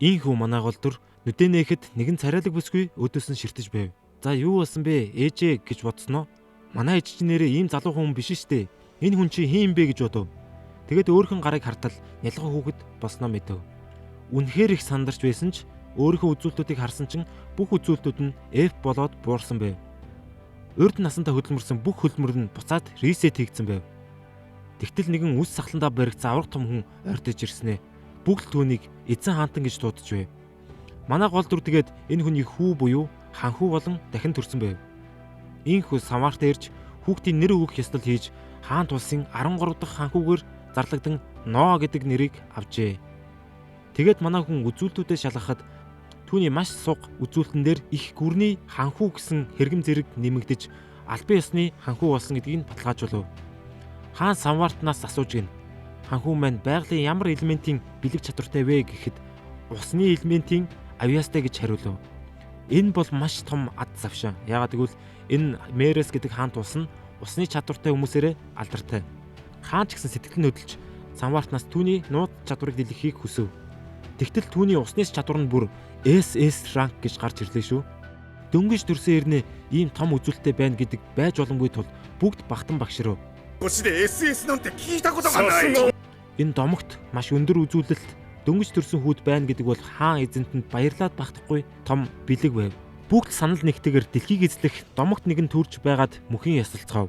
Ийхүү манай голдор нүдэнэхэд нэгэн царайлаг бүсгүй өдөөс нь ширтэж байв. За юу болсон бэ? Ээжээ гэж бодсноо. Манай ээж чинь нэрээ ийм залуу хүн биш штэ. Энэ хүн чи хин бэ гэж бодов. Тэгэд өөрхөн гарыг хартал нялга хүүхэд болсноо мэдэв. Үнэхээр их сандарч байсан ч өөрийнхөө үзүүлэлтүүдийг харсан чинь бүх үзүүлэлтүүд нь F болоод буурсан байв. Урд насандаа хөдөлмөрсөн бүх хөлмөр нь буцаад ресет хийгдсэн байв. Тэгтэл нэгэн үс сахландаа баригдсан аврах том хүн ордож ирснэ. Бүгд түүнийг эзэн хаантан гэж дуудаж байв. Манай гол дүр тэгээд энэ хүний хүү буюу ханхүү болон дахин төрсөн байв. Ийхүү Самарт ирж хүүхдийн нэр өгөх ёслол хийж хаант улсын 13 дахь ханхүүгээр зарлагдсан Ноо гэдэг нэрийг авжээ. Тэгээд манай хүн үзүүлэлтүүдээ шалгахад түүний маш суг үзүүлэлтэн дээр их гүрний ханхүү гэсэн хэрэгэм зэрэг нэмэгдэж албан ёсны ханхүү болсон гэдгийг баталгаажуулв. Хаан Самартнаас асууж гин ханхүү маань байгалийн ямар элементийн бэлэг чадвартай вэ гэхэд усны элементийн авьяастай гэж хариулв. Энэ бол маш том ад завшаа. Яагаад гэвэл энэ Мерес гэдэг хаант улс нь усны чадвартай хүмүүсээрээ алдартай. Хаан ч гэсэн сэтгэл нь хөдөлж Самартнаас түүний нууц чадварыг дэлгэхийг хүсв. Тэгтэл түүний усны чадвар нь бүр SS ранк гэж гарч ирлээ шүү. Дөнгөж төрсөн ирнэ ийм том үзүүлэлттэй байна гэдэг байж боломгүй тул бүгд багтан багшрав. Энэ домогт маш өндөр үзүүлэлт дөнгөж төрсөн хүүд байна гэдэг бол хаан эзэнтэнд баярлаад багтахгүй том бэлэг байв. Бүгд санал нэгтэйгээр дэлхийг эзлэх домогт нэгэн төрж байгаад мөхийн ясалцгаав.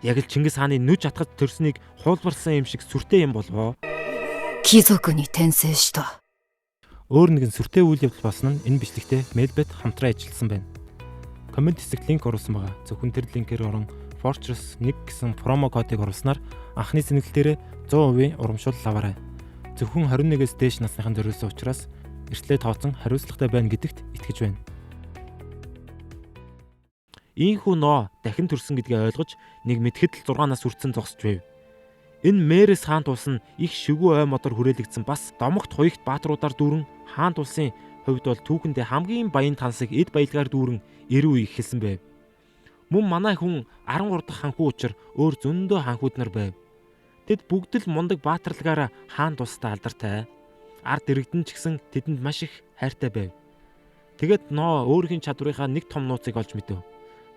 Яг л Чингис хааны нүж атгад төрснийг хуулбарсан юм шиг сүртэй юм болвоо. Өөр нэгэн сүртэй үйл явдал болсон нь энэ бичлэгтээ Melbet хамтран ажилласан байна. Коммент хэсэгт линк оруулсан байгаа. Зөвхөн тэр линкээр орон Fortress 1 гэсэн промо кодыг оруулснаар анхны сэнгэлтээрээ 100% урамшуул аваарай. Зөвхөн 21-ээс дээш насныхан зориулсан учраас эртлээ тооцсон хариуцлагатай байна гэдэгт итгэж байна. Ийхүү Ноо дахин төрсөн гэдгийг ойлгож нэг мэтгэд л 6 нас хүрсэн зогсож байв. Энэ Мерес хаант улс нь их шигүү ой модоор хүрээлэгдсэн бас домогт хуягт баатруудаар дүүрэн хаант улсын хувьд бол түүхэндээ хамгийн баян тансаг эд баялгаар дүүрэн ирүү ихэлсэн байв. Мөн манай хүн 13 дахь ханхүү учир өөр зөндөө ханхүүд нар байв. Тэд бүгд л мундаг баатарлагаараа хаант улстай алдартай. Ард иргэдэн ч гэсэн тэдэнд маш их хайртай байв. Тэгэд Ноо өөрхийн чадварынхаа нэг том нууцыг олж мэдэв.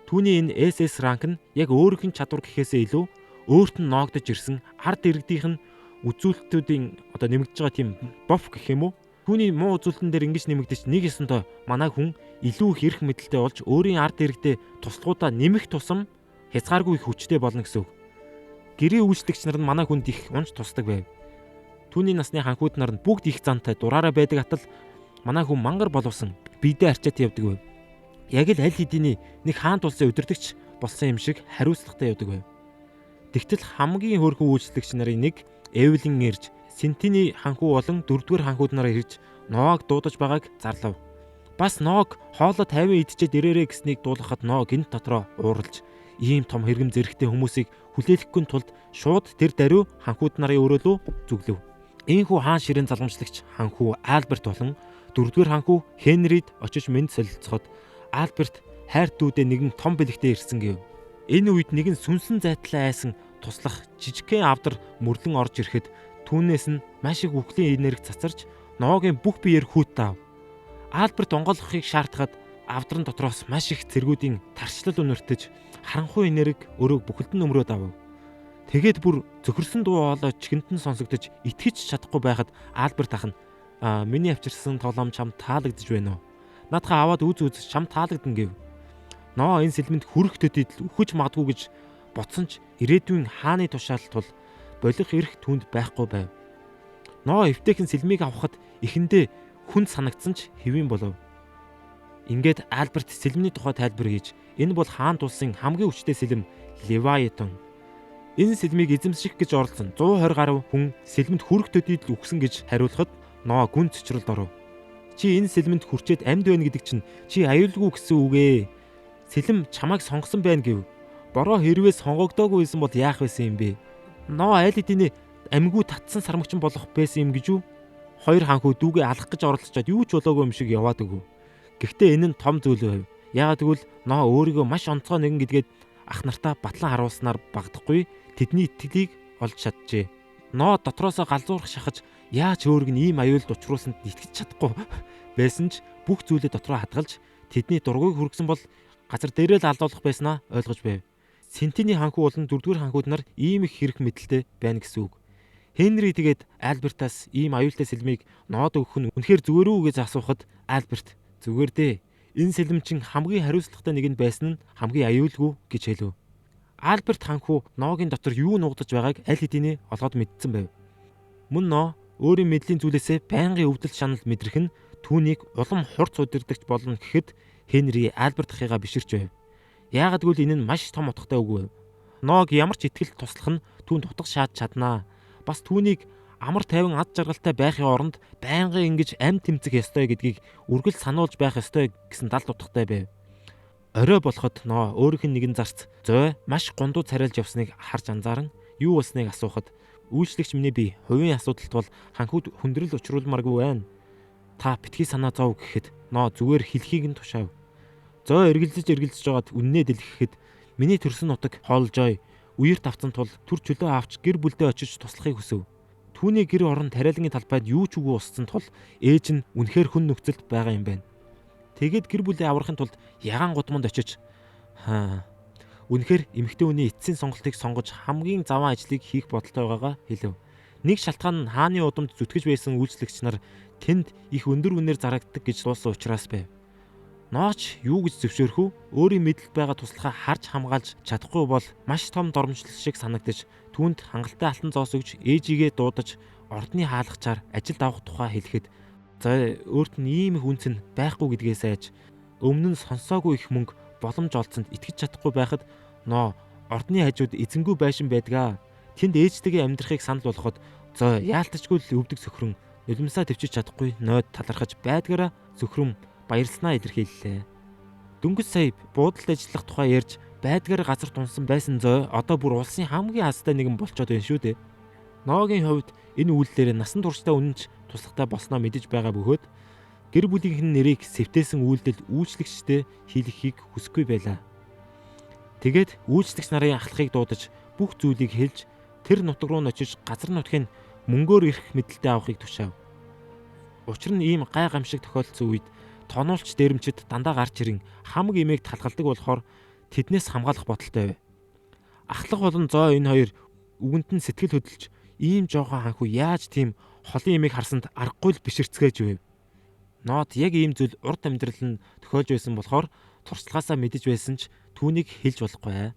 Түүний энэ SS ранк нь яг өөрхийн чадвар гэхээсээ илүү өөрт нь ноогдож ирсэн ард иргэдийнх нь үзүүлэлтүүдийн нэмэгдэж байгаа тийм боф гэх юм уу? Түүний муу үзүүлэлтэн дээр ингэж нэмэгдэж нэг ёсонтой манай хүн илүү их эрх мэдэлтэй болж өөрийн ард иргэдэд туслахуудаа нэмэх тусам хязгааргүй их хүчтэй болно гэсэн үг. Гэрийн үйлчлэгч нар нь манай хүнд их унж тусдаг байв. Түүний насны ханхүүд нар нь бүгд их зантай дураараа байдаг атал манай хүн мангар боловсон бидээ арчаад явдаг байв. Яг л аль хэдийн нэг хаант улсын удирдагч болсон юм шиг хариуцлагатай явдаг байв. Тэгтэл хамгийн хөөрхөн үйлчлэгч нарын нэг Эвлин ирж Сентиний ханхүү болон 4-р ханхүүд нараа ирж Ноог дуудаж байгааг зарлав. Бас Ноог хоолой 50 идчихэд ирээрээ гэснийг дуулгахад Ноо гинт дотроо ууралж ийм том хэрэгэм зэрэгтэй хүмүүсийг хүлээлгэхгүй тулд шууд тэр даруй ханхүүд нарын өрөөлөө зүглэв. Ийхүү хаан ширээн залгамжлагч ханхүү Альберт болон 4-р ханхүү Хенрид очиж мэд солилцоход Альберт хайр дүүдээ нэгэн том бэлэгтэй ирсэн гэв. Энэ үед нэгэн сүнсэн зайтлаа айсан туслах жижигхэн авдар мөрлөн орж ирэхэд түүнээс нь маш их үхлийн энерги цацарч Ноогийн бүх биеэр хүүт таав. Альберт онгойлгохыг шаардахад авдрын дотроос маш их цэргүүдийн тарчлал үнэртэж харанхуй энерги өрөөг бүхэлд нь өмрөөд авав. Тэгээд бүр зөхөрсөн дуу хоолой чихэнд нь сонсогдож итгэж чадахгүй байхад Альберт ах нь миний авчирсан тоглоом чамд таалагдж байна уу? Наадхаа аваад үз чамд таалагдана гэв. Ноо энэ сэлмэнд хүрэх төдийд үхэж магадгүй гэж ботсон ч ирээдүйн хааны тушаал тул болох эрх түүнд байхгүй байв. Ноо эвтэйхэн сэлмийг авахад эхэндээ хүнд санагдсан ч хэвэн болов. Ингээд Альберт сэлмний тухай тайлбар хийж энэ бол хаант улсын хамгийн хүчтэй сэлэм Левиатан. Энэ сэлмийг эзэмших гэж оролцсон 120 гаруй хүн сэлмэнд хүрэх төдийд л үхсэн гэж хариулахад Ноо гүн цочролд оров. Чи энэ сэлмэнд хүрчээд амьд байна гэдэг чинь чи аюулгүй гэсэн үг ээ. Сэлэм чамайг сонгосон байна гэв. Бороо хэрвээ сонгогдоогүй байсан бол яах байсан юм бэ? Ноо аль хэдийн амьгүй татсан сармагчин болох байсан юм гэж үү? Хоёр ханхүү дүүгээ алах гэж оролцоод юу ч болоогүй юм шиг яваад өгөв. Гэхдээ энэ нь том зүйл байв. Яагаад гэвэл Ноо өөрийгөө маш онцгой нэгэн гэдгээд ах нартаа батлан харуулснаар багдахгүй тэдний итгэлийг олж чаджээ. Ноо дотроосоо галзуурах шахаж яаж өөрийг нь ийм аюулд учруулсанд итгэж чадахгүй байсан ч бүх зүйлээ дотроо хадгалж тэдний дургүйг хүргэсэн бол газар дээрээ л алдуулах байснаа ойлгож байв. Сентиний ханхүү болон дөрөвдүгээр ханхүүд нар ийм их хэрэг мэдлэлтэй байна гэсэн үг. Хенри тэгээд Альбертаас ийм аюултай сэлмийг ноод өгөх нь үнэхээр зүгээр үү гэж асуухад Альберт зүгээр дээ. Энэ сэлэм чинь хамгийн хариуцлагатай нэг нь байсан нь хамгийн аюулгүй гэж хэлв. Альберт ханхүү ноогийн дотор юу нуугдаж байгааг аль хэдийн олгоод мэдсэн байв. Мөн ноо өөрийн мэдлийн зүйлээсээ байнгын өвдөлт шанал мэдрэх нь түүнийг улам хурц удирдагч болно гэхэд Хенри Альберт ахыгаа биширч байв. Яагад гэвэл энэ нь маш том утгатай үг байв. Ноог ямар ч итгэл туслах нь түүнд утга шааж чаднаа. Бас түүнийг амар тайван ад жаргалтай байхын оронд байнгын ингэж амь тэмцэх ёстой гэдгийг үргэлж сануулж байх ёстой гэсэн далд утгатай байв. Орой болоход ноо өөрийнх нь нэгэн зарц зой маш гундуу царайлж явсныг харж анзааран юу болсныг асуухад үйлчлэгч минь би хувийн асуудалт бол ханхүүд хүндрэл учруулмааргүй байна. Та битгий санаа зов гэхэд ноо зүгээр хэлхийг нь тушаав. Зой эргэлзэж жагаад үннээ дэлгэхэд миний төрсөн нутаг хоолжой үер тавцсан тул түр чөлөө авч гэр бүлдээ очиж туслахыг хүсв. Түүний гэр орон тариалангийн талбайд юу ч үгүй уссан тул ээж нь үнэхээр хүн нөхцөлд байгаа юм байна. Тэгээд гэр бүлээ аврахын тулд ягаан гудамд очиж үнэхээр эмэгтэй хүний эцсийн сонголтыг сонгож хамгийн заван ажлыг хийх бодолтой байгаагаа хэлв. Нэг шалтгаан нь хааны удамд зүтгэж байсан үйлчлэгч нар тэнд их өндөр үнээр зарагддаг гэж дуусан учраас байв. Нооч юу гэж зөвшөөрөх вэ? Өөрийн мэдлэлд байгаа туслахаа харж хамгаалж чадахгүй бол маш том доромжлол шиг санагдаж түүнд хангалттай алтан зоос өгж ээжигээ дуудаж ордны хаалгачаар ажилд авах тухай хэлэхэд за өөрт нь ийм их үнц нь байхгүй гэдгээс айж өмнө нь сонсоогүй их мөнгө боломж олцсонд итгэж чадахгүй байхад ноо ордны хажууд эзэнгүй байшин байдгаа. Тэнд ээжтэйгээ амьдрахыг санал болгоход за яалтчгүй л өвдөг сөхрөн нулимсаа төвчиж чадахгүй нойд талархаж байдгаараа сөхрөн баярлснаа илэрхийллээ. Дөнгөж сая буудалд ажиллах тухай ярьж байдгаар газар тунсан байсан зой одоо бүр улсын хамгийн хастай нэгэн болчоод байна шүү дээ. Ноогийн хувьд энэ үйлдэлээр насан туршдаа үнэнч туслахтай болсноо мэдэж байгаа бөгөөд гэр бүлийнх нь нэрийг сэвтээсэн үйлдэл үйлчлэгчтэй хийлгэхийг хүсэхгүй байлаа. Тэгээд үйлчлэгч нарын ахлахыг дуудаж бүх зүйлийг хэлж тэр нутаг руу очиж газар нутгийг мөнгөөр ирэх мэдлэлтэй авахыг тушаав. Учир нь ийм гай гамшиг тохиолдсон үед тонуулч дээрэмчид дандаа гарч ирэн хамаг имийг талгалдаг болохоор тэднээс хамгаалах бодолтой байв. Ахлах болон зоо энэ хоёр үгэнд нь сэтгэл хөдлөж ийм жоохон ханхүү яаж тийм холын имийг харсанд аргагүй л биширцгээж байв. Ноод яг ийм зүйл урд амьдрал нь тохиолж байсан болохоор туршлагаасаа мэдэж байсан ч түүнийг хэлж болохгүй.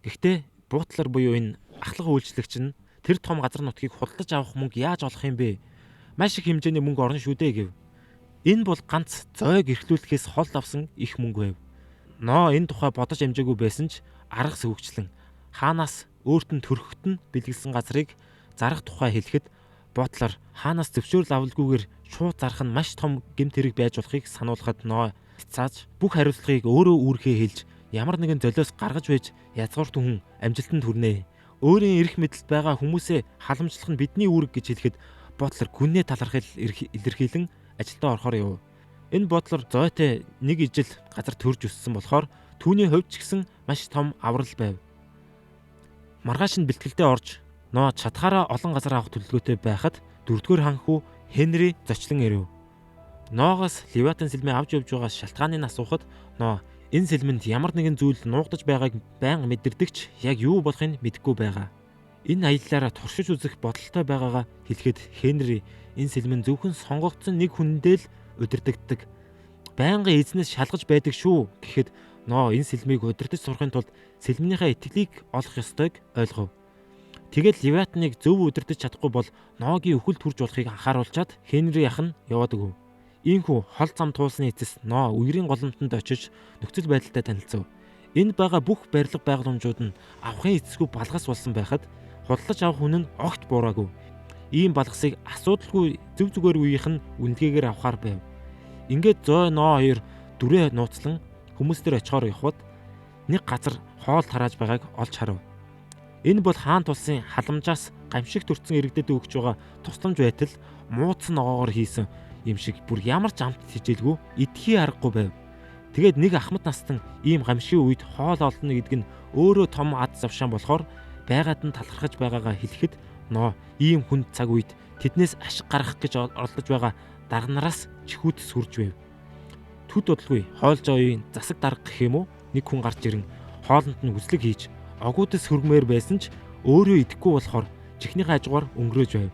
Гэхдээ буутлар буюу энэ ахлах үйлчлэгч нь тэр том газар нутгийг худалдаж авах мөнгө яаж олох юм бэ? Маш их хэмжээний мөнгө орно шүү дээ гэв. Энэ бол ганц зойг эрхлүүлэхээс хол авсан их мөнгө байв. Ноо энэ тухай бодож амжаагүй байсан ч арга сөвөгчлэн хаанаас өөрт нь төрөхөд нь бэлгэлсэн газрыг зарах тухай хэлэхэд бодлоор хаанаас зөвшөөрөл авалгүйгээр шууд зарах нь маш том гэмт хэрэг байж болохыг сануулхад ноо цааж бүх хариуцлагыг өөрөө үүрхээ хэлж ямар нэгэн золиос гаргаж байж язгуурт хүн амжилтанд хүрнэ. Өөрийн эрх мэдэлд байгаа хүмүүсээ халамжлах нь бидний үүрэг гэж хэлэхэд бодлоор гүнээ талархал илэрхийлэн ажилдаа орохоор юу. Энэ бодлоор зойтой нэг ижил газар төрж өссөн болохоор түүний хувьд ч гэсэн маш том аврал байв. Маргааш нь бэлтгэлдээ орж ноо чадхаараа олон газар авах төлөвлөгөөтэй байхад дөрөвдүгээр ханхүү Хенри зочлон ирэв. Ноогоос Левиатан сэлмээ авч явж байгаа шалтгааныг асуухад ноо энэ сэлмэнд ямар нэгэн зүйл нуугдаж байгааг байнга мэдэрдэгч яг юу болохыг мэдэхгүй байгаа. Энэ аяллаараа туршиж үзэх бодолтой байгаагаа хэлэхэд Хенри энэ сэлмэн зөвхөн сонгогдсон нэг хүндээ л удирдагддаг. Байнгын эзнээс шалгаж байдаг шүү гэхэд ноо энэ сэлмийг удирдах сурахын тулд сэлмнийхээ итгэлийг олох ёстойг ойлгов. Тэгээд Левиатаныг зөв удирдах чадахгүй бол ноогийн өхөлд хүрж болохыг анхааруулчаад Хенри ах нь яваад өгөв. Ийхүү хол зам туулсны эцэс ноо үерийн голомтонд очиж нөхцөл байдалтай танилцав. Энд байгаа бүх барилга байгууламжууд нь авахын эцэсгүй балгас болсон байхад худалдаж авах хүн нь огт буураагүй. Ийм балгасыг асуудалгүй зөв зүгээр үеийнх нь үнэлгээгээр авахар байв. Ингээд зой ноо хоёр дүрээ нууцлан хүмүүс дээр очихоор явхад нэг газар хоол тарааж байгааг олж харав. Энэ бол хаан тулсын халамжаас гамшиг төрсэн иргэдэд өгч байгаа тусламж байтал муудсан ногоогоор хийсэн юм шиг бүр ямар ч амт хичээлгүй идэхий аргагүй байв. Тэгээд нэг ахмад настан ийм гамшигын үед хоол олно гэдэг нь өөрөө том ад завшаан болохоор байгаад нь талархаж байгаагаа хэлэхэд Ноо ийм хүнд цаг үед тэднээс ашиг гаргах гэж оролдож байгаа дарга нараас чихүүд сүрж байв. Төд бодлгүй хоолж оюун засаг дарга гэх юм уу? Нэг хүн гарч ирэн хоолнд нь хүслэг хийж огуудас хөргмээр байсан ч өөрөө идэхгүй болохоор чихний хажуугаар өнгөрөөж байв.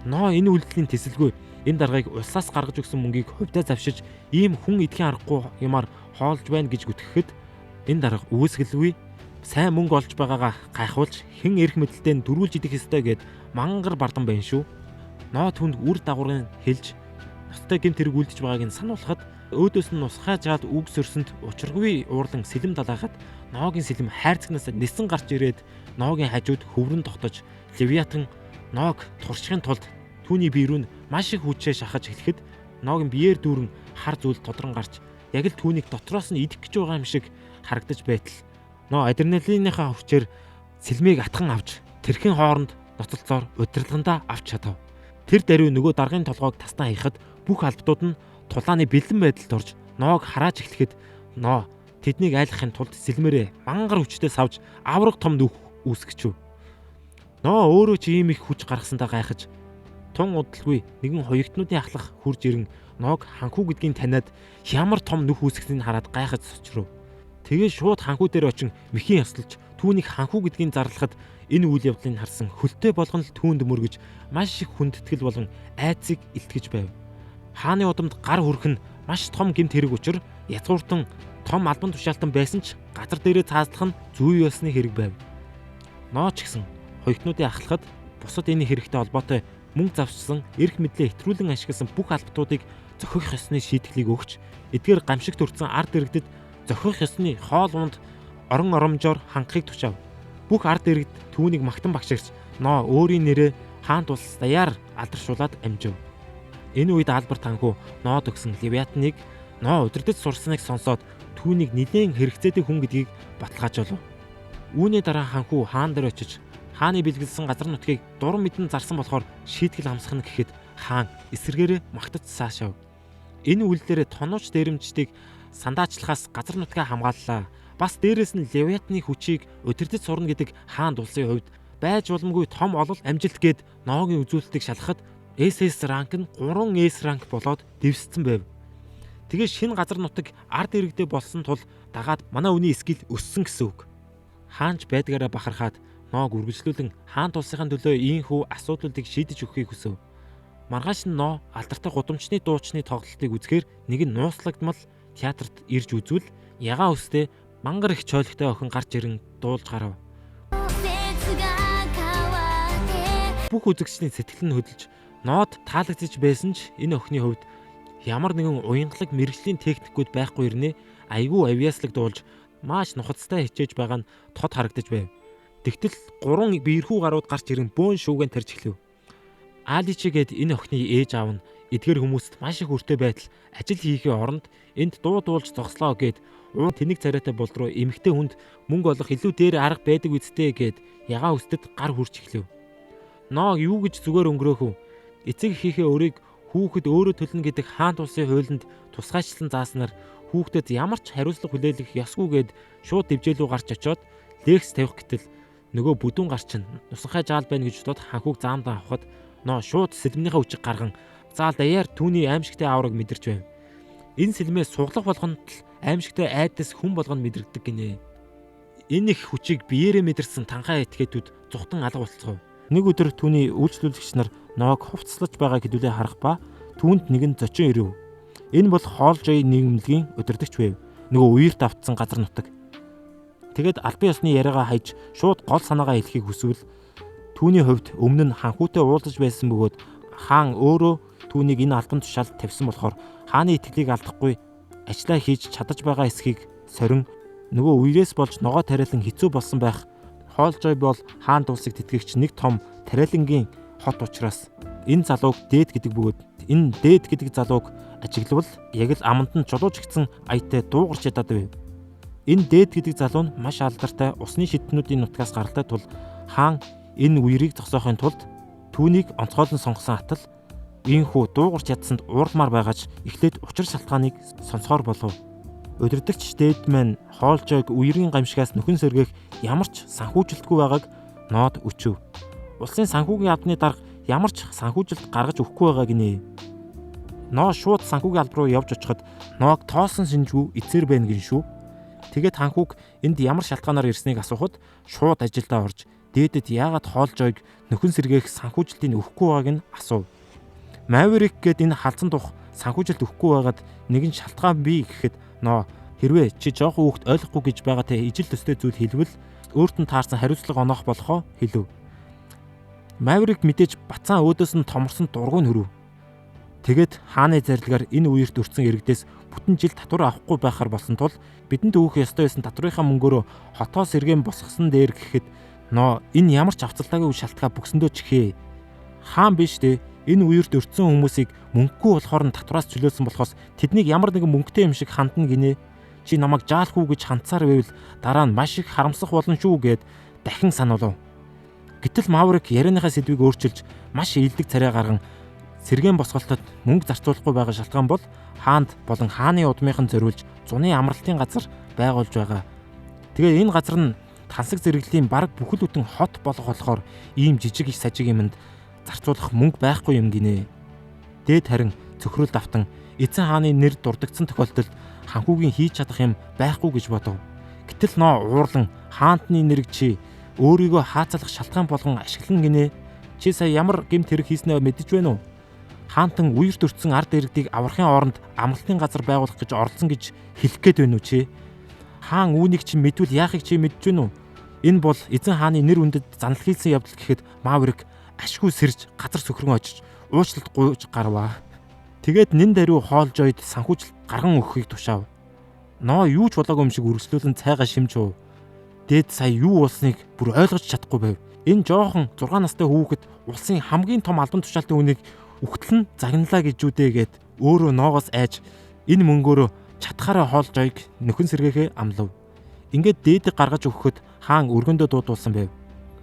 Ноо энэ үйлдэлийн тэсэлгүй энэ даргаыг улсаас гаргаж өгсөн мөнгийг хувьдаа завшиж ийм хүн идэхийн аргагүй юмар хоолж байна гэж гүтгэхэд энэ дарга үүсгэлгүй сайн мөнгө олж байгаагаа гайхуулж хэн эрх мэдэлтэй дөрүүлж идэх ёстой гэд мангар бардан байна шүү. Ноо түнд үр дагаврын хэлж ностой гэмт хэрэг үлдэж байгааг нь сануулхад өөдөөс нь нусгай жаад үг сөрсөнд учиргүй уурлан сэлэм далайхад Ногийн сэлэм хайрцагнаас нисэн гарч ирээд Ногийн хажууд хөврөн тогтож Левиатан Ног туршихын тулд түүний бие рүү маш их хүчээ шахаж эхлэхэд Ногийн биеэр дүүрэн хар зүйл тодрон гарч яг л түүнийг дотроос нь идэх гэж байгаа юм шиг харагдаж байтал Ноо адреналиныхаа хүчээр сэлмийг атхан авч тэрхэн хооронд ноцолцоор удирдлагандаа авч чадав. Тэр даруй нөгөө даргын толгойг таснаа хаяхад бүх албатууд нь тулааны бэлэн байдалд орж Ноог харааж эхлэхэд Ноо тэднийг айлгахын тулд сэлмээрээ мангар хүчтэй савж авраг том нүх үүсгэв. Ноо өөрөө ч ийм их хүч гаргасандаа гайхаж тун удалгүй нэгэн хоёртнуудын ахлах хурж ирэн Ноог ханхүү гэдгийг таниад ямар том нүх үүсгэснийг хараад гайхаж сочров. Тэгээ шууд ханхүү дээр очин мэхийн яслж түүнийг ханхүү гэдгийг зарлахад энэ үйл явдлыг харсан хөлтэй болгон л түүнд мөргөж маш их хүндэтгэл болон айцыг илтгэж байв. Хааны удамд гар хүрэх нь маш том гэмт хэрэг учир язгууртан том албан тушаалтан байсан ч газар дээрээ цааслах нь зүй ёсны хэрэг байв. Ноо ч гэсэн хоёртнуудын ахлахад бусад энэ хэрэгтэй холбоотой мөнгө завссан эрх мэдлээ хэтрүүлэн ашигласан бүх албатуудыг зохих ёсны шийтгэлийг өгч эдгээр гамшигт төрсэн ард иргэдэд зохих ёсны хоол унд орон оромжоор хангахыг тушаав. Бүх ард иргэд түүнийг магтан багширч Ноо өөрийн нэрээ хаант улс даяар алдаршуулад амжив. Энэ үед Алберт ханхүү Ноод өгсөн Левиатаныг Ноо удирдах сурсныг сонсоод түүнийг нэлээд хэрэгцээтэй хүн гэдгийг баталгаажуулав. Үүний дараа ханхүү хаан дээр очиж хааны бэлгэлсэн газар нутгийг дуран мэдэн зарсан болохоор шийтгэл амсах нь гэхэд хаан эсэргээрээ магтаж цаашав. Энэ үйлдэлээр тонооч дээрэмчдийг сандаачлахаас газар нутгаа хамгааллаа. Бас дээрэс нь Левиатаны хүчийг удирдах сурна гэдэг хаанд улсын хувьд байж боломгүй том олол амжилт гээд Ногийн үзүүлэлтийг шалгахад SS ранк нь 3S ранк болоод дэвссэн байв. Тэгээ шинэ газар нутаг ард иргэдээ болсон тул дагаад манай үний скил өссөн гэсэн үг. Хаанч байдгаараа бахархаад Ноог үргэлжлүүлэн хаант улсынхаа төлөө ийхүү асуудлуудыг шийдэж өгөхийг хүсв. Маргааш нь Ноо алдартай гудамжны дуучны тоглолтыг үзэхээр нэг нь нууцлагдмал театрт ирж үзвэл ягаан өстэй мангар их чойлогтой охин гарч ирэн дуулж гарав. Бүх үзэгчдийн сэтгэл нь хөдөлж Ноод таалагдчих байсан ч энэ охины хувьд ямар нэгэн уянгалаг мэрэгжлийн техникүүд байхгүй ирнэ айгүй авьяаслаг дуулж маш нухацтай хичээж байгаа нь тод харагдаж байв. Тэгтэл 3 биерхүү гарууд гарч ирэн бөөн шүүгэн тарж эхлэв. Аличи гээд энэ охины ээж аав нь эдгээр хүмүүст маш их өртөө байтал ажил хийхээ оронд энд дуу дуулж зогслоо гээд тэнэг царайтай болдруу эмэгтэй хүнд мөнгө олох илүү дээр арга байдаг үсттэй гээд ягаан өсдөд гар хүрч эхлэв. Ноо юу гэж зүгээр өнгөрөөхөв. Эцэг эхийнхээ өрийг хүүхэд өөрөө төлнө гэдэг хаант улсын хуулинд тусгайчлан зааснаар хүүхдэд ямар ч хариуцлага хүлээлгэх ёсгүй гээд шууд дэвжээлүү гарч очиод лекс тавих гэтэл нөгөө бүдүүн гар чинь нусанхай жаал байна гэж бодоод ханхүүг заамдаа авахад Ноо шууд сэлмнийхээ үчиг гарган заал даяар түүний аимшигтай ааврыг мэдэрч байв. Энэ сэлмээ суглах болгонд л аимшигтай айдас хүн болгонд мэдрэгдэг гинэ. Энэ их хүчийг биеэрээ мэдэрсэн танхаа этгээдүүд зүхтан алга болцгоо. Нэг өдөр түүний үйлчлүүлэгч нар Ноог хувцаслаж байгаа хэдүүлээ харах ба түүнд нэгэн зочин ирэв. Энэ бол хоолжой нийгэмлэгийн удирдагч байв. Нөгөө үерт автсан газар нутаг. Тэгэд албан ёсны яриагаа хайж шууд гол санаагаа хэлхийг хүсвэл түүний хувьд өмнө нь ханхүүтэй уулзаж байсан бөгөөд хаан өөрөө түүнийг энэ албан тушаалд тавьсан болохоор хааны итгэлийг алдахгүй ажиллаа хийж чадаж байгаа эсхийг сорин нөгөө үерээс болж ногоо тариалан хэцүү болсон байх. Хоолжой бол хаанд улсыг тэтгэгч нэг том тариалангийн хот учраас энэ залууг дээд гэдэг бөгөөд энэ дээд гэдэг залууг ажиглавал яг л аманд нь жолооч гисэн аятай дуугарч ядаад байв. Энэ дээд гэдэг залуу нь маш алдартай усны шиднүүдийн нутгаас гаралтай тул хаан энэ үерийг зогсоохын тулд түүнийг онцгойлон сонгосон атал ийхүү дуугарч ядсанд уурламар байгаач эхлээд учир шалтгааныг сонсохоор болов. Удирдагч дээд маань хоолжойг үерийн гамшигаас нөхөн сэргээх ямар ч санхүүжилтгүй байгааг Ноод өчөв. улсын санхүүгийн албаны дарга ямар ч санхүүжилт гаргаж өгөхгүй байгаа гинэ. Ноо шууд санхүүгийн алба руу явж очиход ноог тоосон шинжгүй эцээр байна гин шүү. Тэгээд ханхүүг энд ямар шалтгаанаар ирснийг асуухад шууд ажилдаа орж дээдэд яагаад хоолжойг нөхөн сэргээх санхүүжилтийг өгөхгүй байгааг нь асуув. Maverick гээд энэ халзан тух санхүүжилт өгөхгүй байгаад нэгэн шалтгаан бий гэхэд ноо хэрвээ чи жоох хүүхд ойлгохгүй гэж байгаа те ижил төстэй зүйл хэлвэл өөрт нь таарсан хариуцлага оноох болохоо хэлв. Maverick мэдээж бацаан өөдөөс нь томорсон дургуй нөрөв. Тэгээд хааны зарилгаар энэ үерт өртсөн иргэдээс бүтэн жил татвар авахгүй байхаар болсон тул бидэнд өгөх ёстой байсан татврынхаа мөнгөөрөө хотоос сэргээн босгосон дээр гэхэд ноо энэ ямар ч авцалтаагүй шалтгаан бүксэндөө чихээ. Хаан биш дээ. Энэ үерт өртсөн хүмүүсийг мөнгөгүй болохоор нь татвараас чөлөөлсөн болохоос тэднийг ямар нэгэн мөнгөтэй юм шиг хандна гинэ. Чи намайг жаалхгүй гэж хандсаар байвал дараа нь маш их харамсах болно шүү гэд дахин сануулв. Гэтэл Maverick ярианыхаа сэдвийг өөрчилж маш илдэг царай гарган сэргээн босголтод мөнгө зарцуулахгүй байгаа шалтгаан бол хаанд болон хааны удмынхан зориулж зуны амралтын газар байгуулж байгаа. Тэгээ энэ газар нь тансаг зэрэглэлийн бараг бүхэл бүтэн хот болохоор ийм жижиг их сажиг юмд зарцуулах мөнгө байхгүй юм гинэ. Дээд харин цөхрөл давтан эзэн хааны нэр дурдгдсан тохиолдолд ханхүүгийн хийж чадах юм байхгүй гэж бодов. Гэтэл ноо уурлан хаантны нэрг чи өөрийгөө хаацалах шалтгаан болгон ашиглан гинэ. Чи сая ямар гэмт хэрэг хийснээ мэдэж байна уу? Хаантан үерт өртсөн ард иргэдийг аврахын оронд амралтын газар байгуулах гэж оролцсон гэж хэлэх гээд байна уу чи? Хаан үүнийг чи мэдвэл яахыг чи мэдж байна уу? Энэ бол эзэн хааны нэр үндэд занал хийсэн явдал гэхэд Maverick ашгүй сэрж газар сөхрөн очиж уучлалт гуйж гарваа. Тэгээд нэн даруй хоолжойд санхүүжилт гарган өгөхийг тушаав. Ноо юу ч болоогүй юм шиг үргэлжлүүлэн цайгаа шимжв. Дээд сая юу болсныг бүр ойлгож чадахгүй байв. Энэ жоохон 6 настай хүүхэд улсын хамгийн том албан тушаалтын үнийг үхтэл нь загналаа гэж үдээгээд өөрөө ноогоос айж энэ мөнгөөрөө чатхаараа хоолжойг нөхөн сэргээхээ амлав. Ингээд дээдэг гаргаж өгөхөд хаан өргөндөө дуудуулсан байв.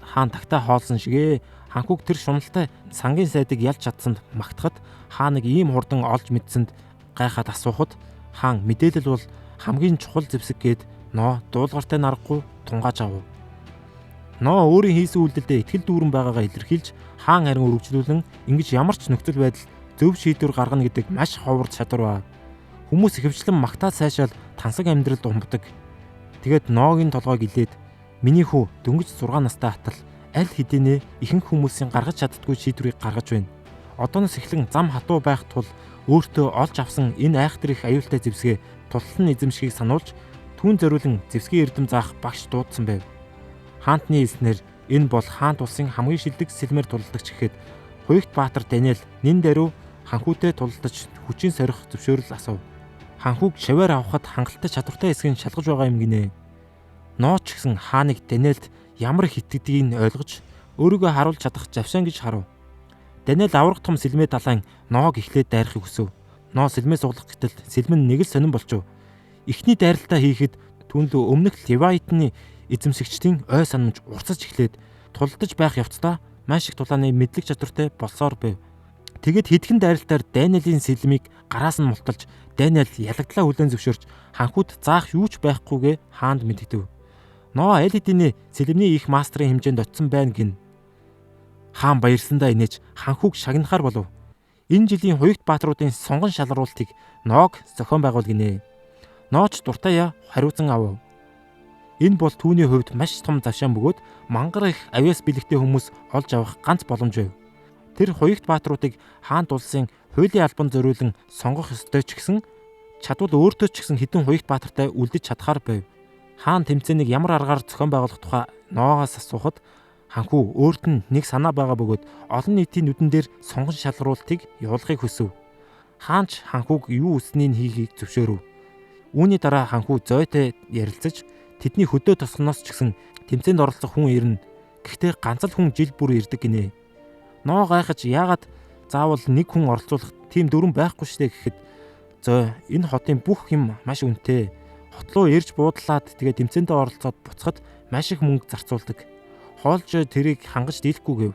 Хаан тагтаа хоолсон шигээ. Ханхүүг тэр шуналтай сангийн сайдыг ялж чадсанд магтахад хааныг ийм хурдан олж мэдсэнд гайхаад асуухад хаан мэдээлэл бол хамгийн чухал зэвсэг гээд ноо дуулгартай нарахгүй тунгааж авав. Ноо өөрийн хийсэн үйлдэлдээ итгэл дүүрэн байгаагаа илэрхийлж хаан харин үргэлжлүүлэн ингэж ямар ч нөхцөл байдал зөв шийдвэр гаргана гэдэг маш ховор чадвар ба. Хүмүүс ихэвчлэн магтаад сайшаал тансаг амьдралд умбдаг. Тэгээд ноогийн толгойг илээд миний хүү дөнгөж 6 настай хатал аль хэдийнэ ихэнх хүмүүсийн гаргаж чаддгүй шийдвэрийг гаргаж байна. Одооноос эхлэн зам хатуу байх тул өөртөө олж авсан энэ айхтар их аюултай зэвсгээ тултал нь эзэмшихийг сануулж түүн зориулан зэвсгийн эрдэм заах багш дуудсан байв. Хаантны хэлснээр энэ бол хаант улсын хамгийн шилдэг сэлмээр тулалдагч гэхэд Хуягт Баатар Даниэл нэн даруй ханхүүтэй тулалдаж хүчин сорих зөвшөөрөл асуув. Ханхүүг шаваар авахад хангалттай чадвартай хэсгийг шалгаж байгаа юм гинэ. Нооч гэсэн хааныг Даниэлд ямар их итгэдгийг нь ойлгож өөрийгөө харуулж чадах завшаан гэж харав. Даниэл аврах том сэлмээ талайн ноог эхлээд дайрахыг хүсв. Ноо сэлмээ суглах гэтэл сэлмэн нэг л сонирн болчов. Эхний дайралтаа хийхэд түүнлөө өмнөх Левайтны эзэмсэгчдийн ой санамж урсаж эхлээд тулдаж байх явцдаа маш их тулааны мэдлэг чадвартай болсоор байв. Тэгэд хэдхэн дайралтаар Даниэлийн сэлмийг гараас нь мулталж Даниэл ялагдлаа хүлээн зөвшөөрч ханхүүд заах юу ч байхгүйгээ хаанд мэдгэдэв. Ноо аль хэдийнэ сэлмний их мастрын хэмжээнд очсон байна гин. Хаан баярсандаа инээж ханхүүг шагнахаар болов. Энэ жилийн Хуягт Баатруудын сонгон шалгаруултыг ноог зохион байгуул гинэ. Нооч дуртаяа хариуцан авав. Энэ бол түүний хувьд маш том завшаан бөгөөд мангар их авиас бэлэгтэй хүмүүс олж авах ганц боломж байв. Тэр Хуягт Баатруудыг хаант улсын хуулийн албан зориулан сонгох ёстой ч гэсэн чадвал өөртөө ч гэсэн хэдэн Хуягт Баатартай үлдэж чадхаар байв. Хаан тэмцээнийг ямар аргаар зохион байгуулах тухай ноогоос асуухад ханхүү өөрт нь нэг санаа байгаа бөгөөд олон нийтийн нүдэн дээр сонгон шалгаруултыг явуулахыг хүсв. Хаанч ханхүүг юу үснийг хийхийг зөвшөөрөв. Үүний дараа ханхүү зойтой ярилцаж тэдний хөдөө тосгоноос ч гэсэн тэмцээнд оролцох хүн ирнэ. Гэхдээ ганц л хүн жил бүр ирдэг гинэ. Ноо гайхаж яагаад заавал нэг хүн оролцуулах тийм дүрэн байхгүй штэ гэхэд зөө энэ хотын бүх юм маш үнэтэй. Хотлоо ирж буудлаад тэгээ тэмцээндээ оролцоод буцахад маш их мөнгө зарцуулдаг. Хоолж тэрийг хангаж дийлэхгүй гэв.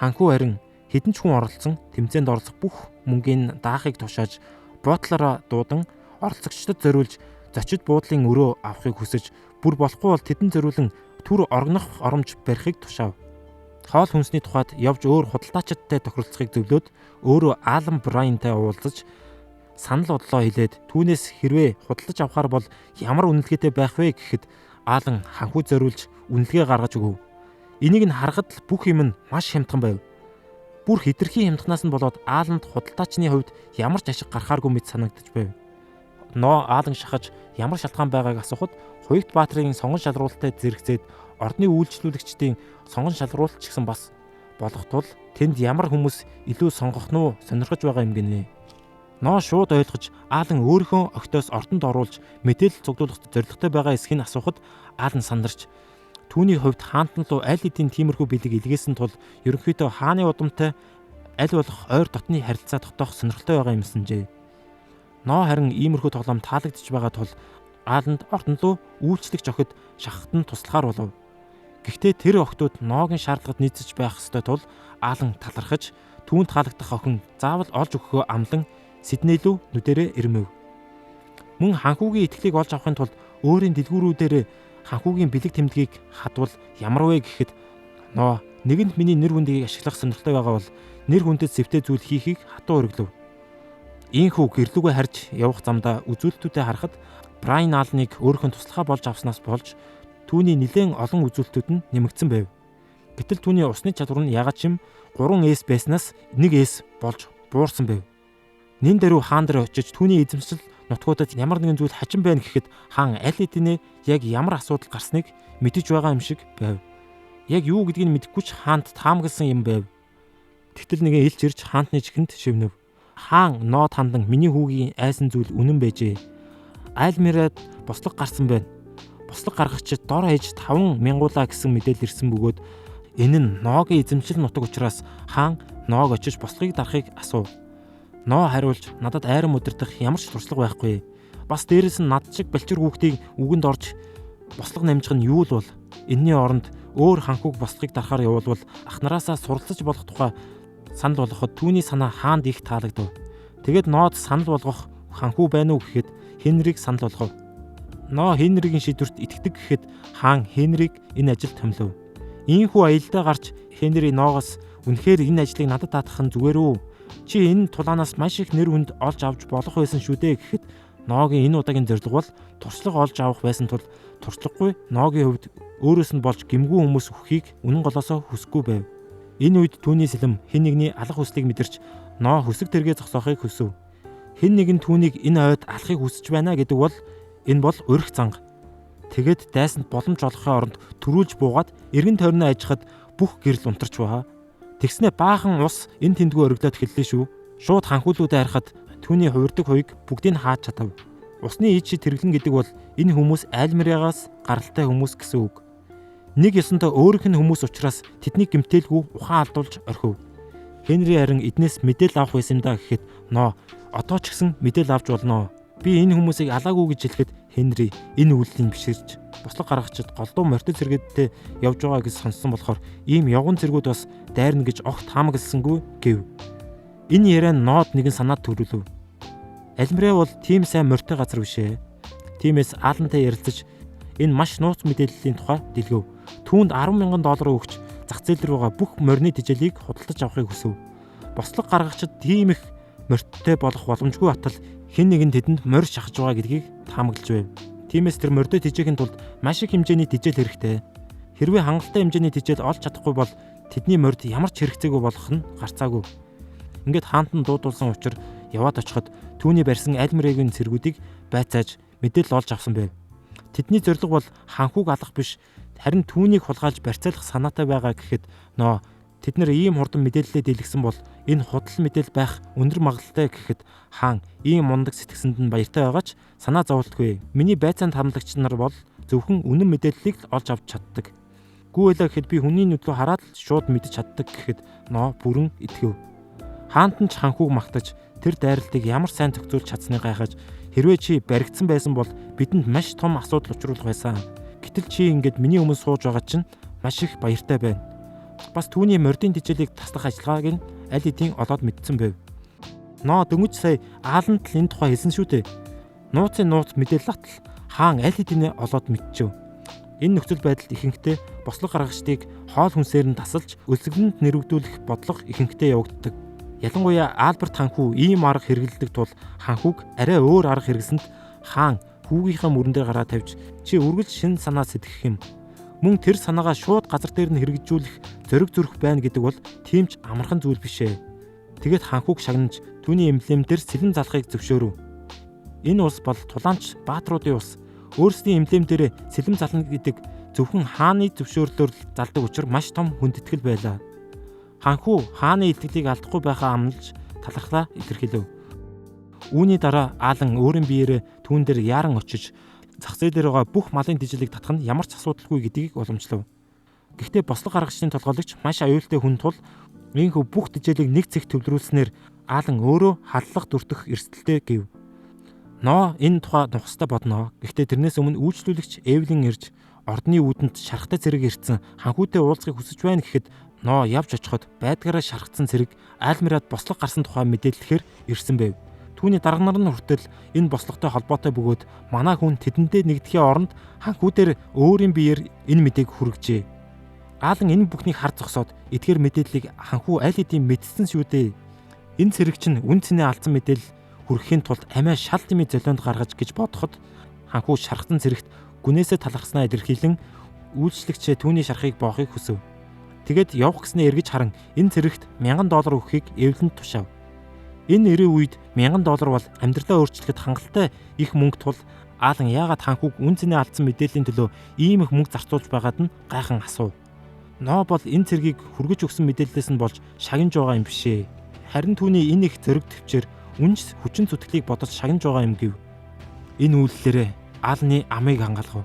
Ханхүү харин хэдэн ч хүн оролцсон тэмцээнд оролцох бүх мөнгөний даахыг тушааж буудлаараа дуудан оролцогчдод зориулж зочид буудлын өрөө авахыг хүсэж бүр болохгүй бол тэдэнд зориулан түр оргонох оромж барихыг тушаав. Хоол хүнсний тухайд явж өөр худалдаачидтай тохиролцохыг зөвлөөд өөрөө Алан Брайантай уулзаж санал бодлоо хэлээд түүнээс хэрвээ худалдаж авахар бол ямар үнэлгээтэй байх вэ гэхэд Алан ханхуу зориулж үнэлгээ гаргаж өгөв. Энийг нь харахад л бүх юм нь маш хямдхан байв. Бүр хэтэрхий хямдханаас нь болоод Аланд худалдаачны хувьд ямар ч ашиг гарахааргүй мэт санагдаж байв. Ноо Алан шахаж ямар шалтгаан байгааг асуухад Хуягт Баатрын сонгон шалруулалтад зэрэгцээд ордны үйлчлүүлэгчдийн сонгон шалруулалт ч гэсэн бас болох тул тэнд ямар хүмүүс илүү сонгох нь сонирхож байгаа юм гинэ. Ноо шууд ойлгож Алан өөрийнхөө огтоос ордонд оруулж мэдээлэл цуглуулах зорилготой байгаа эсхийг асуухад Алан сандарч түүний хувьд хаантан руу аль хэдийн тиймэрхүү бэлэг илгээсэн тул ерөнхийдөө хааны удамтай аль болох ойр дотны харилцаа тогтоох сонирхолтой байгаа юм санджээ. Ноо харин иймэрхүү тоглоом таалагдж байгаа тул Аланд ордон руу үйлчлэгч охид шахахт нь туслахаар болов. Гэхдээ тэр охтууд Ногийн шаардлагад нийцэж байх ёстой тул Алан талархаж түүнд таалагдах охин заавал олж өгөхөө амлан Сидней рүү нүдэрээ ирмэв. Мөн ханхүүгийн итгэлийг олж авахын тулд өөрийн дэлгүүрүүдээр ханхүүгийн бэлэг тэмдгийг хадвал ямар вэ гэхэд Ноо нэгэнд миний нэр хүндийг ашиглах сонирхолтой байгаа бол нэр хүндэд зэвтэй зүйл хийхийг хатуу өргөлөв. Ийхүү гэрлүүгээ харж явах замдаа үзүүлэлтүүдэд харахад Брайан Аланыг өөрийнхөө туслахаа болж авснаас болж түүний нэлээд олон үзүүлэлтүүд нь нэмэгдсэн байв. Гэтэл түүний усны чадвар нь ягаад ч юм 3S байснаас 1S болж буурсан байв. Нин дэрүү хаан дээр очиж түүний эзэмшил нутгуудад ямар нэгэн зүйл хажим байна гэхэд хаан аль хэдийнэ яг ямар асуудал гарсныг мэдэж байгаа юм шиг байв. Яг юу гэдгийг мэдэхгүй ч хаанд таамагласан юм байв. Тэгтэл нэгэн илж ирж хаантны чихэнд шивнэв. Хаан Ноод хандан миний хүүгийн айсан зүйл үнэн байжээ. Айлмирад бослог гарсан байна. Бослог гаргагчид дор хаяж 5 мянгуулаа гэсэн мэдээлэл ирсэн бөгөөд энэ нь Ногийн эзэмшил нутаг учраас хаан Ноог очиж бослогыг дарахыг асуув. Ноо хариулж надад айран өдөрдөх ямар ч туршлага байхгүй. Бас дээрэс нь над шиг балчир хүүхдийг үгэнд орж бослог намжих нь юу л бол энэний оронд өөр ханхууг бослогыг дарахаар явуулвал ах нараасаа суралцаж болох тухай санал болгоход түүний санаа хаанд их таалагдав. Тэгэд Ноод санал болгох ханхүү байна уу гэхэд Хенриг санал болгов. Ноо Хенригийн шийдвэрт итгэдэг гэхэд хаан Хенриг энэ ажилд томилов. Ийхүү аялдаа гарч Хенри Ноогоос үнэхээр энэ ажлыг надад даатгах нь зүгээр үү? Чи энэ тулаанаас маш их нэр хүнд олж авч болох байсан шүү дээ гэхэд Ногийн энэ удаагийн зорилго бол туршлага олж авах байсан тул туршлагагүй Ногийн хувьд өөрөөс нь болж гэмгүй хүмүүс өгөхийг үнэн голоосоо хүсэхгүй байв. Энэ үед түүний сэлэм хэн нэгний алах хүслийг мэдэрч Ноо хөсөг тэргээ зогсоохыг хүсв. Хэн нэгэн түүнийг энэ ойд алахыг хүсэж байна гэдэг бол энэ бол урих занга. Тэгэд дайсанд боломж олохын оронд төрүүлж буугаад эргэн тойрноо ажихад бүх гэрэл унтарч байгаа. Тэгснэ баахан ус энэ тэндгүү өргөдөөд эхэллээ шүү. Шууд ханхуулуудаа харахад түүний хувирдаг хуйг бүгдийг хааж чадав. Усны ид шид хэрэглэн гэдэг бол энэ хүмүүс айлмираагаас гаралтай хүмүүс гэсэн үг. Нэг ёсонтой өөрийнх нь хүмүүс учраас тэднийг гэмтээлгүй ухаан алдуулж орхив. Хенри харин эднээс мэдээлэл авах байсан юм да гэхэд Ноо одоо ч гэсэн мэдээлэл авч болно. Би энэ хүмүүсийг алаагүй гэж хэлэхэд Хенри энэ үйлдэлийг биширч бослог гаргагчид голдуу морьтой зэрэгтэй явж байгаа гэж сонссон болохоор ийм явган зэргүүд бас дайрна гэж огт таамагласангүй гэв. Энэ яриа Ноод нэгэн санаад төрүүлв. Альмираа бол тийм сайн морьтой газар биш ээ. Тиймээс Алантай ярилцаж энэ маш нууц мэдээллийн тухай дэлгэв. Түүнд $10,000 өгч зах зээл рүү байгаа бүх морины тижээлийг худалдаж авахыг хүсв. Бослог гаргагчид тийм их морьтой болох боломжгүй атал хэн нэгэн тэдэнд морь шахаж байгаа гэдгийг таамаглаж байв. Тиймээс тэр морьтой тижээхийн тулд маш их хэмжээний тижээл хэрэгтэй. Хэрвээ хангалттай хэмжээний тижээл олж чадахгүй бол тэдний морьд ямар ч хэрэгцээгүй болох нь гарцаагүй. Ингээд хаантан дуудулсан учраас яваад очиход түүний барьсан альмирэгийн цэргүүдийг байцааж мэдээлэл олж авсан байв. Тэдний зорилго бол ханхууг алах биш, харин түүнийг хулгайлж барьцаалах санаатай байгаа гэхэд Ноо тэд нар ийм хурдан мэдээлэлээ дэлгэсэн бол энэ худал мэдээлэл байх өндөр магадлалтай гэхэд хаан ийм мундаг сэтгсэнд нь баяртай байгаа ч санаа зовлтгүй. Миний байцаанд хамлагч нар бол зөвхөн үнэн мэдээллийг олж авч чаддаг. Гүйлээ гэхэд би хүний нүд рүү хараад л шууд мэдэж чаддаг гэхэд Ноо бүрэн итгэв. Хаантан ч ханхууг магтаж тэр дайралтыг ямар сайн зохицуулж чадсныг гайхаж хэрвээ чи баригдсан байсан бол бидэнд маш том асуудал учруулах байсан. Гэтэл чи ингээд миний өмнө сууж байгаа чинь маш их баяртай байна. Бас түүний мордын тижээлийг таслах ажиллагааг нь аль хэдийн олоод мэдсэн байв. Ноо дөнгөж сая Аланд л энэ тухай хэлсэн шүү дээ. Нууцын нууц мэдээлэл атал хаан аль хэдийн олоод мэдчихв. Энэ нөхцөл байдалд ихэнхдээ бослог гаргагчдыг хоол хүнсээр нь тасалж өлсгөлөнд нэрвэгдүүлэх бодлого ихэнхдээ явагддаг. Ялангуяа Альберт ханхүү ийм арга хэрэглэдэг тул ханхүүг арай өөр арга хэрэглэсэнд хаан хүүгийнхээ мөрөн дээр гараа тавьж чи үргэлж шин санаа сэтгэх юм. Мөн тэр санаагаа шууд газар дээр нь хэрэгжүүлэх зориг зүрх байна гэдэг бол тийм ч амархан зүйл биш ээ. Тэгэд ханхүүг шагнаж түүний эмблемээр сэлэм залахыг зөвшөөрөв. Энэ улс бол тулаанч баатруудын улс. Өөрсдийн эмблемээр сэлэм зална гэдэг зөвхөн хааны зөвшөөрлөөр залдаг учраас маш том хүндэтгэл байлаа. Ханхүү хааны итгэлийг алдахгүй байхаа амлаж талархлаа илэрхийлв. Үүний дараа Аалан өөрийн биеэрээ түүн дээр яаран очиж зах зээл дээр байгаа бүх малын дижлийг татах нь ямар ч асуудалгүй гэдгийг уламжлав. Гэхдээ бослог гаргагчдын толгойлогч маш аюултай хүн тул ийхүү бүх дижлийг нэг цэг төвлөрүүлснээр Аалан өөрөө халлах дүртэх эрсдэлтэй гэв. Ноо энэ тухай нухастай бодноо. Гэхдээ тэрнээс өмнө үйлчлүүлэгч Эвлин ирж ордны үүдэнд шархтай зэрэг ирсэн ханхүүтэй уулзахыг хүсэж байна гэхэд Ноо явж очиход байдгаараа шархсан зэрэг Альмирад бослог гарсан тухай мэдээлэлээр ирсэн байв. Түүний дарга нар нь хүртэл энэ бослогтой холбоотой бөгөөд манай хүн тэдэндээ нэгдэхийн оронд ханхүүдээр өөрийн биеэр энэ мэдээг хүргэжээ. Аалан энэ бүхнийг харж зогсоод эдгээр мэдээллийг ханхүү аль хэдийн мэдсэн шүү дээ. Энэ цэрэг чинь үн цэнэ алдсан мэдээлэл хүргэхийн тулд амиа шал дэмий золионд гаргаж гэж бодоход ханхүү шархсан цэрэгт гүнээсээ талархснаа илэрхийлэн үйлчлэгчээ түүний шархыг боохыг хүсв. Тэгэд явах гэснээ эргэж харан энэ цэрэгт $1000 өгөхийг эвлэнд тушаав. Энэ эрийн үед $1000 бол амьдралаа өөрчлөхөд хангалттай их мөнгө тул Аалан яагаад ханхүүг үн цэнэ алдсан мэдээллийн төлөө ийм их мөнгө зарцуулж байгаад нь гайхан асуув. Ноо бол энэ цэргийг хүргэж өгсөн мэдээллээс нь болж шагнаж байгаа юм бишээ. Харин түүний энэ их зориг төвчээр үнс хүчин зүтгэлийг бодож шагнаж байгаа юм гэв. Энэ үйлдэлээрээ Аалны амыг хангалгав.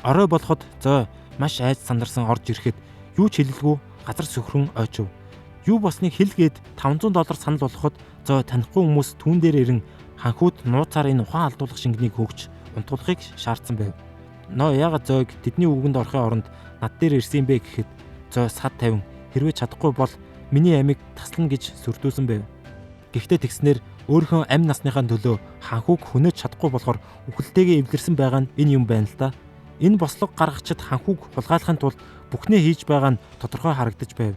Орой болоход зой маш айж сандарсан орж ирэхэд юу ч хэлэлгүй газар сөхрөн ойчив. Юу болсныг хэлгээд $500 санал болгоход зой танихгүй хүмүүс түүн дээр ирэн ханхүүд нууцаар энэ ухаан алдуулах шингэнийг хөгж унтуулахыг шаардсан байв. Ноо яагаад зойг тэдний үгэнд орохын оронд над дээр ирсэн бэ гэхэд зой сад тавин хэрвээ чадахгүй бол миний амийг таслана гэж сүрдүүлсэн байв. Гэхдээ тэгснээр өөрийнхөө амь насныхаа төлөө ханхүүг хөнөөж чадахгүй болохоор үхэлтэйгээ эвлэрсэн байгаа нь энэ юм байна л да. Энэ бослог гаргагчид ханхүүг хулгайлахын тулд бүхнээ хийж байгаа нь тодорхой харагдаж байв.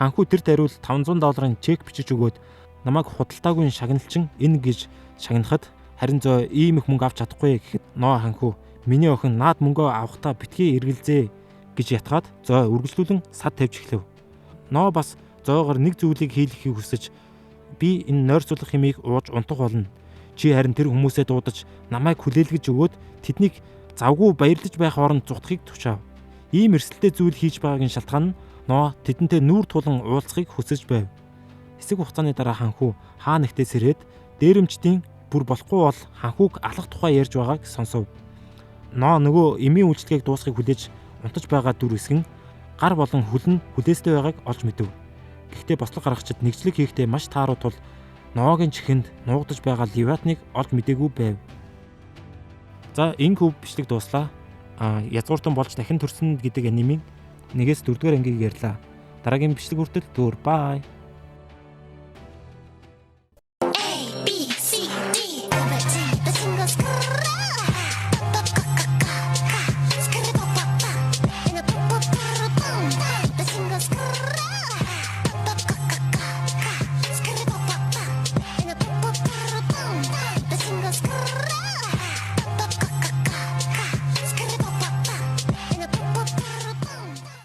Ханхүү тэр даруул $500 чек бичиж өгөөд намайг худалдаагүй шагналчин энэ гэж шагнахад харин зөө ийм их мөнгө авч чадахгүй гэхэд ноо ханхүү миний охин наад мөнгөө авахтаа битгий эргэлзээ гэж ятгаад зөө үргэлжлүүлэн сад тавьж эхлэв. Ноо бас зоогоор нэг зүйлийг хийлгэхийг хүсэж би энэ нойрцуулах хэмээг ууж унтах болно. Чи харин тэр хүмүүсээ дуудаж намайг хүлээлгэж өгөөд тэднийг завгүй баярлаж байх хооронд зүгтхийг тушаав. Ийм эрсдэлтэй зүйл хийж байгаагийн шалтгаан нь ноо тэдэнтэй нүүр тулан уулзахыг хүсэж байв. Хэсэг хугацааны дараа ханхүү хаа нэгтээ сэрээд дээрэмчдийн бүр болохгүй бол ханхүүг алах тухай ярьж байгааг сонсов. Ноо нөгөө эмийн үйлчлэгийг дуусгахыг хүлээж унтаж байгаа дүр хэсгэн гар болон хөл нь хүлээстэй байгааг олж мэдэв. Гэхдээ бослог гаргагчид нэгжлэг хийхдээ маш тааруу тул ноогын чихэнд нуугдаж байгаа Левиатныг олж мэдээгүй байв. За энэ куб бичлэг дууслаа. Язгууртан болж дахин төрсөн гэдэг анимын 1-4 дугаар ангийг ярьлаа. Дараагийн бичлэг хүртэл түр бай.